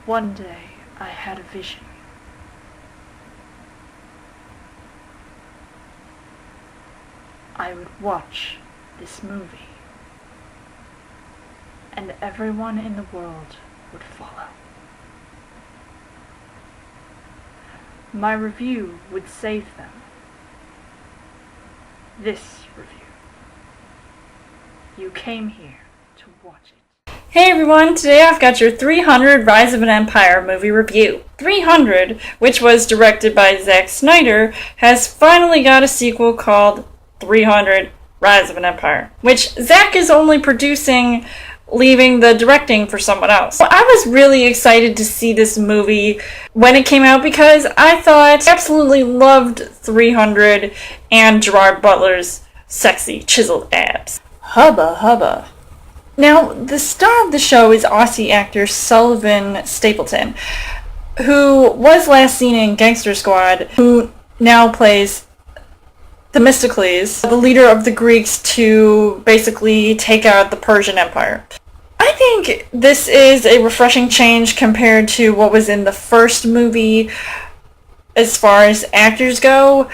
One day, I had a vision. I would watch this movie, and everyone in the world would follow. My review would save them. This review. You came here to watch it. Hey everyone, today I've got your 300 Rise of an Empire movie review. 300, which was directed by Zack Snyder, has finally got a sequel called 300 Rise of an Empire, which Zack is only producing, leaving the directing for someone else. Well, I was really excited to see this movie when it came out because I thought I absolutely loved 300 and Gerard Butler's sexy, chiseled abs. Hubba hubba. Now, the star of the show is Aussie actor Sullivan Stapleton, who was last seen in Gangster Squad, who now plays Themistocles, the leader of the Greeks to basically take out the Persian Empire. I think this is a refreshing change compared to what was in the first movie as far as actors go,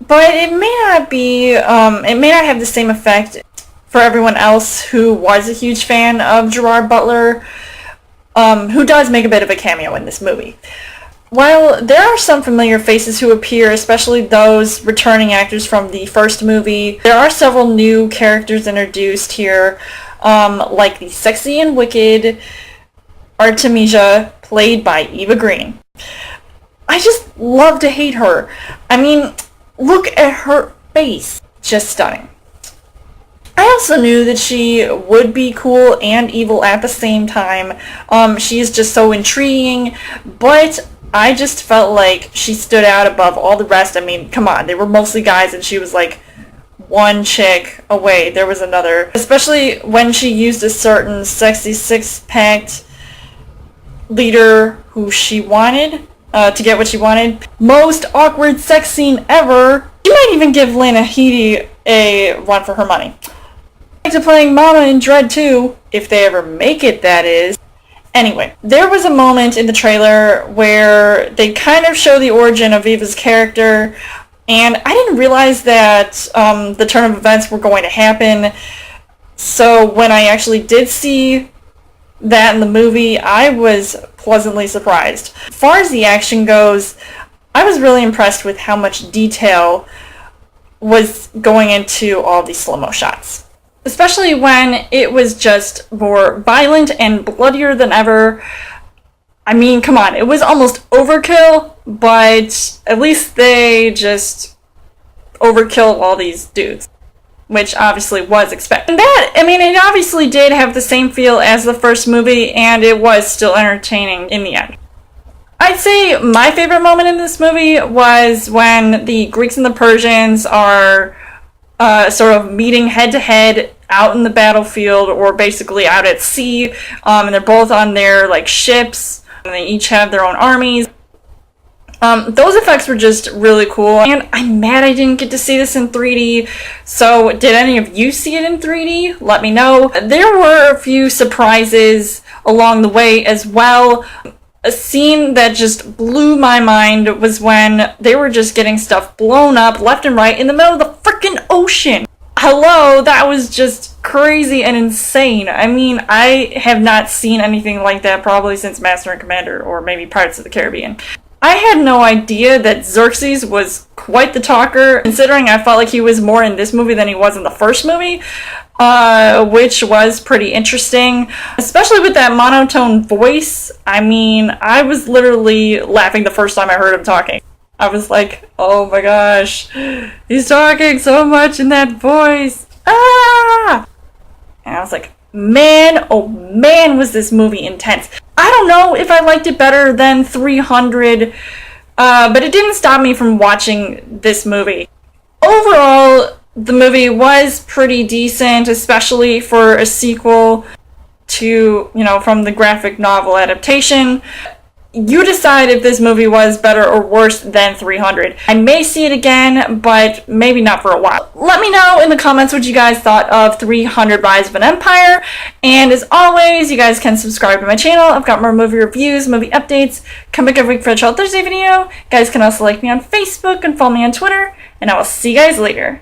but it may not be, it may not have the same effect for everyone else who was a huge fan of Gerard Butler, who does make a bit of a cameo in this movie. While there are some familiar faces who appear, especially those returning actors from the first movie, there are several new characters introduced here, like the sexy and wicked Artemisia, played by Eva Green. I just love to hate her. I mean, look at her face. Just stunning. I also knew that she would be cool and evil at the same time. She is just so intriguing, but I just felt like she stood out above all the rest. I mean, come on, they were mostly guys and she was like one chick away. There was another. Especially when she used a certain sexy six-packed leader who she wanted to get what she wanted. Most awkward sex scene ever. She might even give Lena Headey a run for her money. To playing Mama in Dread 2, if they ever make it, that is. Anyway, there was a moment in the trailer where they kind of show the origin of Eva's character, and I didn't realize that the turn of events were going to happen, so when I actually did see that in the movie, I was pleasantly surprised. As far as the action goes, I was really impressed with how much detail was going into all these slow-mo shots. Especially when it was just more violent and bloodier than ever. I mean, come on, it was almost overkill, but at least they just overkill all these dudes, which obviously was expected. And that, I mean, it obviously did have the same feel as the first movie, and it was still entertaining in the end. I'd say my favorite moment in this movie was when the Greeks and the Persians are sort of meeting head-to-head out in the battlefield, or basically out at sea, and they're both on their like ships, and they each have their own armies. Those effects were just really cool, and I'm mad I didn't get to see this in 3D, so did any of you see it in 3D? Let me know. There were a few surprises along the way as well. A scene that just blew my mind was when they were just getting stuff blown up left and right in the middle of the freaking ocean. Hello, that was just crazy and insane. I mean, I have not seen anything like that probably since Master and Commander, or maybe Pirates of the Caribbean. I had no idea that Xerxes was quite the talker, considering I felt like he was more in this movie than he was in the first movie, which was pretty interesting, especially with that monotone voice. I mean, I was literally laughing the first time I heard him talking. I was like, oh my gosh, he's talking so much in that voice. Ah! And I was like, man, oh man, was this movie intense. I don't know if I liked it better than 300, but it didn't stop me from watching this movie. Overall, the movie was pretty decent, especially for a sequel to, from the graphic novel adaptation. you decide if this movie was better or worse than 300. I may see it again, but maybe not for a while. Let me know in the comments what you guys thought of 300 Rise of an Empire. And as always, you guys can subscribe to my channel. I've got more movie reviews, movie updates, come back every week for a Child Thursday video. You guys can also like me on Facebook and follow me on Twitter. And I will see you guys later.